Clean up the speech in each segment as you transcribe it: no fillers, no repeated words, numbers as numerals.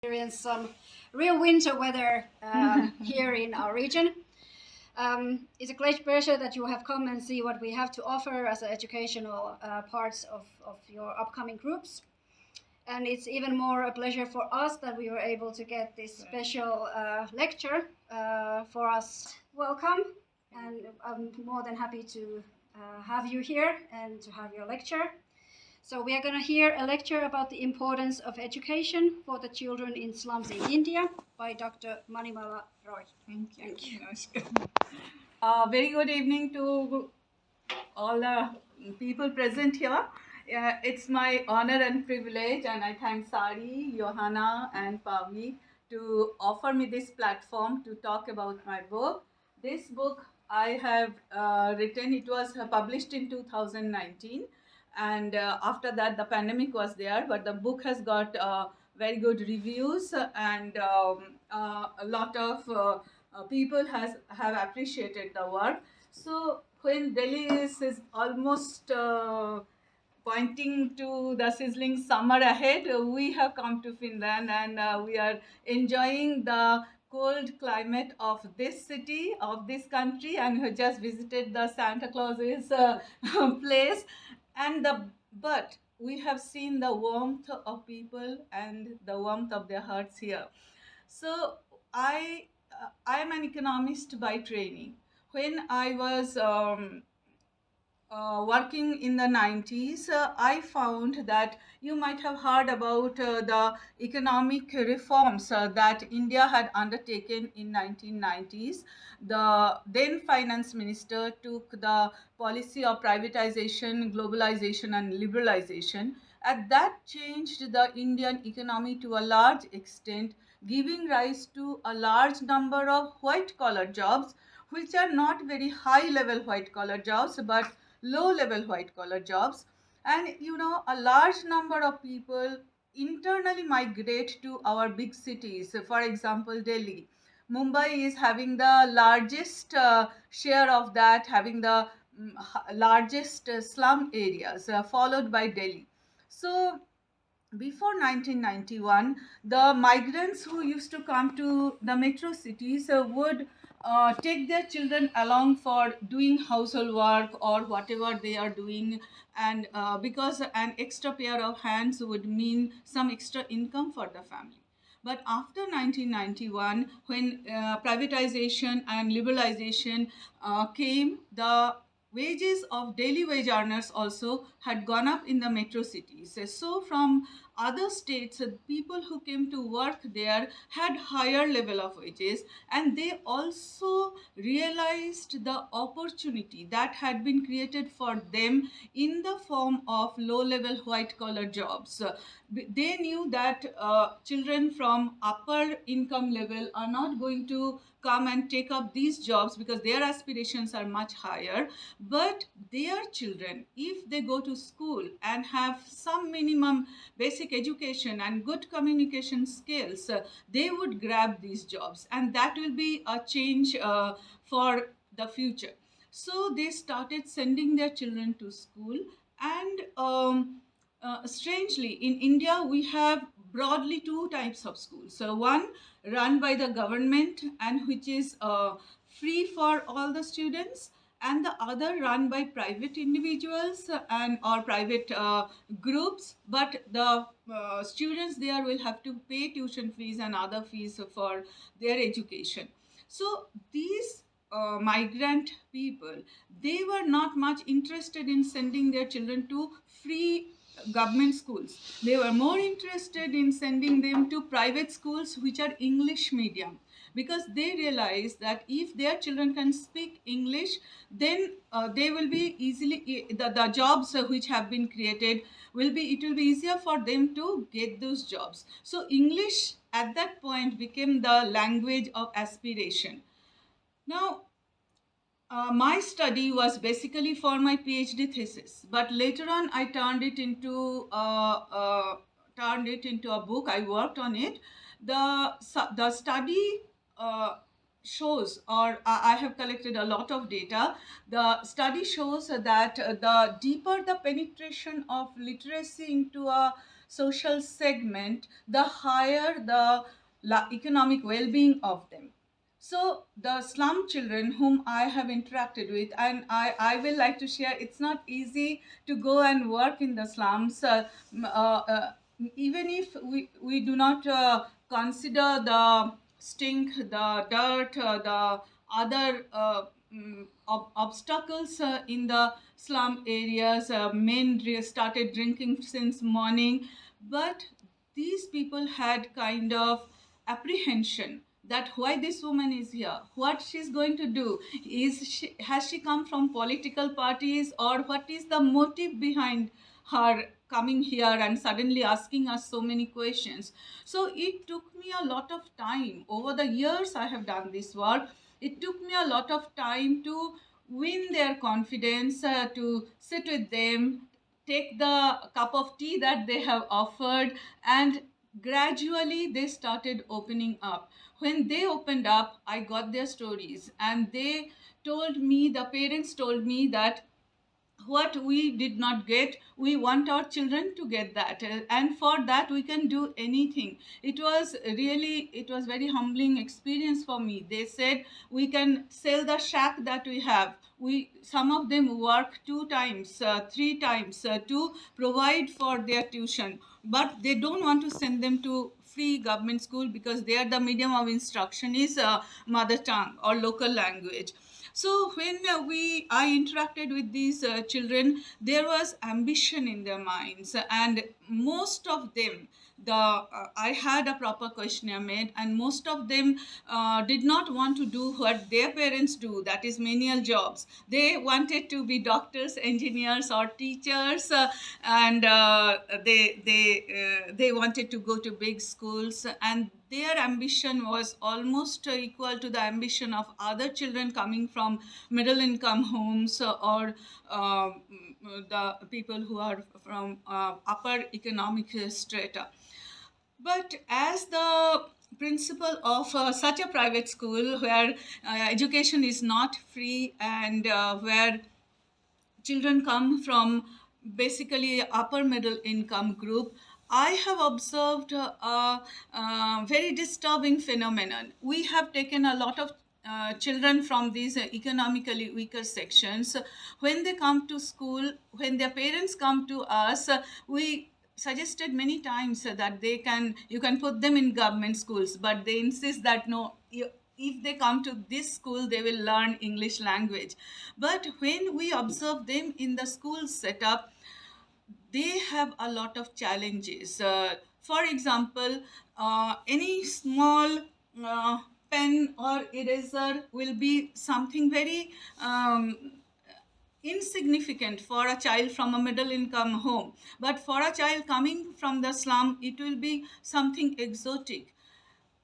experience some real winter weather here in our region. It's a great pleasure that you have come and see what we have to offer as educational parts of your upcoming groups. And it's even more a pleasure for us that we were able to get this special lecture for us. Welcome, and I'm more than happy to have you here and to have your lecture. So we are going to hear a lecture about the importance of education for the children in slums in India by Dr. Manimala Roy. Thank you. Thank you. Very good evening to all the people present here. It's my honor and privilege, and I thank Sari, Johanna, and Pavi to offer me this platform to talk about my book. This book I have written, it was published in 2019, and after that, the pandemic was there, but the book has got very good reviews, and a lot of people have appreciated the work. So when Delhi is almost pointing to the sizzling summer ahead, we have come to Finland, and we are enjoying the cold climate of this city, of this country, and we just visited the Santa Claus's place. And but we have seen the warmth of people and the warmth of their hearts here. So I am an economist by training. When I was working in the 90s, I found that you might have heard about the economic reforms that India had undertaken in 1990s. The then finance minister took the policy of privatization, globalization, and liberalization. And that changed the Indian economy to a large extent, giving rise to a large number of white collar jobs, which are not very high level white collar jobs, but low level white collar jobs. And a large number of people internally migrate to our big cities. For example, Delhi. Mumbai is having the largest share of that, having the largest slum areas, followed by Delhi. So before 1991, the migrants who used to come to the metro cities would take their children along for doing household work or whatever they are doing, and because an extra pair of hands would mean some extra income for the family. But after 1991, when privatization and liberalization came, the wages of daily wage earners also had gone up in the metro cities. So from other states, people who came to work there had higher level of wages, and they also realized the opportunity that had been created for them in the form of low level white collar jobs. They knew that children from upper income level are not going to come and take up these jobs because their aspirations are much higher, but their children, if they go to school and have some minimum basic education and good communication skills, they would grab these jobs, and that will be a change for the future. So they started sending their children to school, and strangely, in India, we have broadly two types of schools. So one run by the government and which is free for all the students, and the other run by private individuals and or private groups, but the students there will have to pay tuition fees and other fees for their education. So these migrant people, they were not much interested in sending their children to free government schools. They were more interested in sending them to private schools which are English medium, because they realize that if their children can speak English, then they will be easily the jobs which have been created it will be easier for them to get those jobs. So English at that point became the language of aspiration. Now my study was basically for my PhD thesis, but later on I turned it into a book. I worked on it. The study shows, or I have collected a lot of data. The study shows that the deeper the penetration of literacy into a social segment, the higher the economic well-being of them. So the slum children whom I have interacted with, and I will like to share, it's not easy to go and work in the slums. Even if we do not consider the stink, the dirt, the other obstacles in the slum areas, men started drinking since morning, but these people had kind of apprehension that why this woman is here, what she's going to do, has she come from political parties, or what is the motive behind her coming here and suddenly asking us so many questions. So it took me a lot of time. Over the years I have done this work. It took me a lot of time to win their confidence, to sit with them, take the cup of tea that they have offered, and gradually they started opening up. When they opened up, I got their stories, and they told me, the parents told me that what we did not get, we want our children to get that. And for that we can do anything. It was really, it was very humbling experience for me. They said we can sell the shack that we have. We, some of them work 2 times, 3 times, to provide for their tuition, but they don't want to send them to free government school because there the medium of instruction is mother tongue or local language. So when I interacted with these children, there was ambition in their minds, and most of them, I had a proper questionnaire made, and most of them did not want to do what their parents do, that is menial jobs. They wanted to be doctors, engineers, or teachers, and they wanted to go to big schools, and their ambition was almost equal to the ambition of other children coming from middle income homes, or the people who are from upper economic strata. But as the principal of such a private school where education is not free, and where children come from basically upper middle income group, I have observed a very disturbing phenomenon. We have taken a lot of children from these economically weaker sections. When they come to school, when their parents come to us, we suggested many times that you can put them in government schools, but they insist that no, if they come to this school they will learn English language. But when we observe them in the school setup, they have a lot of challenges. For example, any small uh, pen or eraser will be something very insignificant for a child from a middle income home, but for a child coming from the slum it will be something exotic.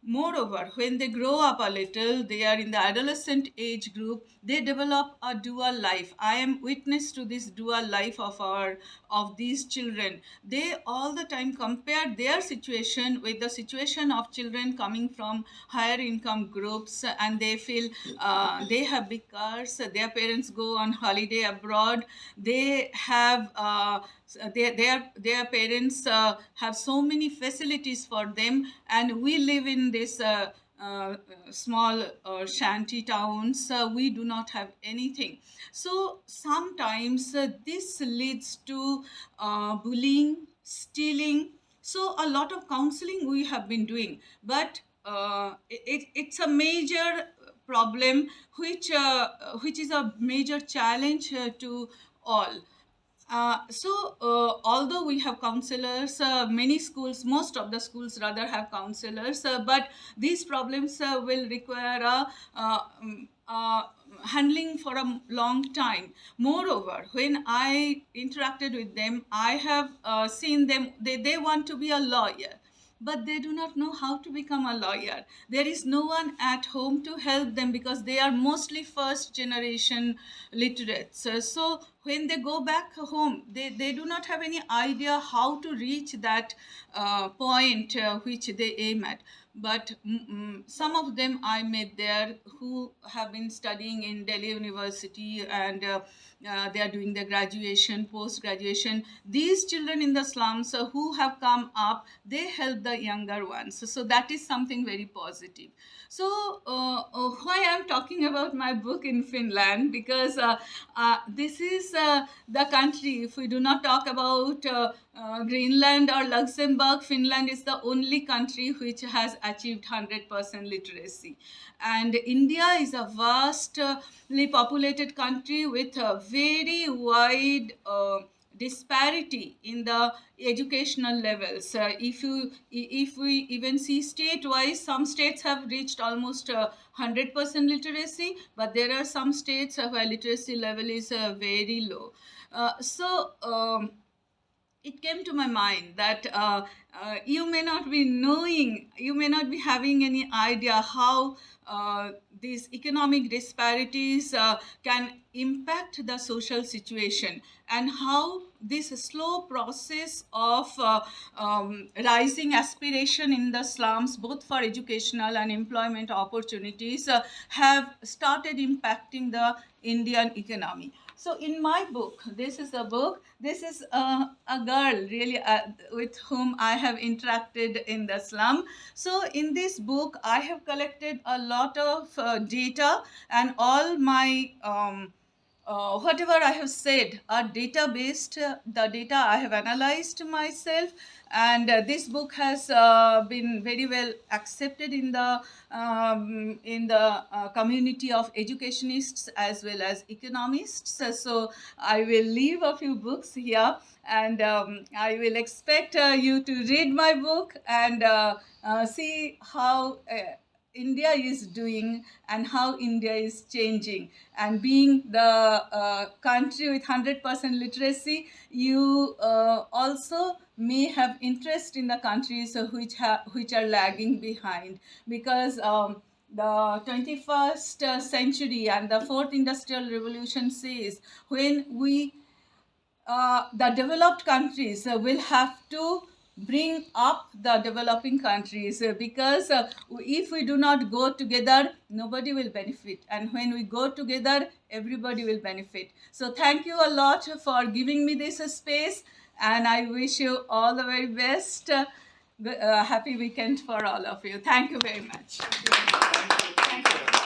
Moreover, when they grow up a little, they are in the adolescent age group, they develop a dual life. I am witness to this dual life of these children. They all the time compare their situation with the situation of children coming from higher income groups, and they feel they have big cars, their parents go on holiday abroad, they have their parents have so many facilities for them, and we live in this uh, small shanty towns. We do not have anything. So sometimes this leads to bullying, stealing. So a lot of counseling we have been doing, but it's a major problem which is a major challenge to all. Although we have counselors, many schools, most of the schools rather have counselors, but these problems will require handling for a long time. Moreover, when I interacted with them, I have seen them, they want to be a lawyer, but they do not know how to become a lawyer. There is no one at home to help them because they are mostly first generation literates. So when they go back home, they do not have any idea how to reach that point which they aim at. But some of them I met there who have been studying in Delhi University, and they are doing their graduation, post-graduation. These children in the slums who have come up, they help the younger ones. So that is something very positive. So why I'm talking about my book in Finland, because this is the country, if we do not talk about Greenland or Luxembourg, Finland is the only country which has achieved 100% literacy. And India is a vastly populated country with a very wide disparity in the educational levels. If we even see state-wise, some states have reached almost 100% literacy, but there are some states where literacy level is very low. It came to my mind that you may not be knowing, you may not be having any idea how these economic disparities can impact the social situation, and how this slow process of rising aspiration in the slums, both for educational and employment opportunities, have started impacting the Indian economy. So in my book, this is a book, this is a girl really with whom I have interacted in the slum. So in this book, I have collected a lot of data, and all my whatever I have said are data based. The data I have analyzed myself, and this book has been very well accepted in the community of educationists as well as economists. So I will leave a few books here, and I will expect you to read my book and see how India is doing and how India is changing. And being the country with 100% literacy, you also may have interest in the countries which are lagging behind, because the 21st century and the fourth industrial revolution says when the developed countries will have to bring up the developing countries, because if we do not go together, nobody will benefit, and when we go together, everybody will benefit. So thank you a lot for giving me this space, and I wish you all the very best. Happy weekend for all of you. Thank you very much.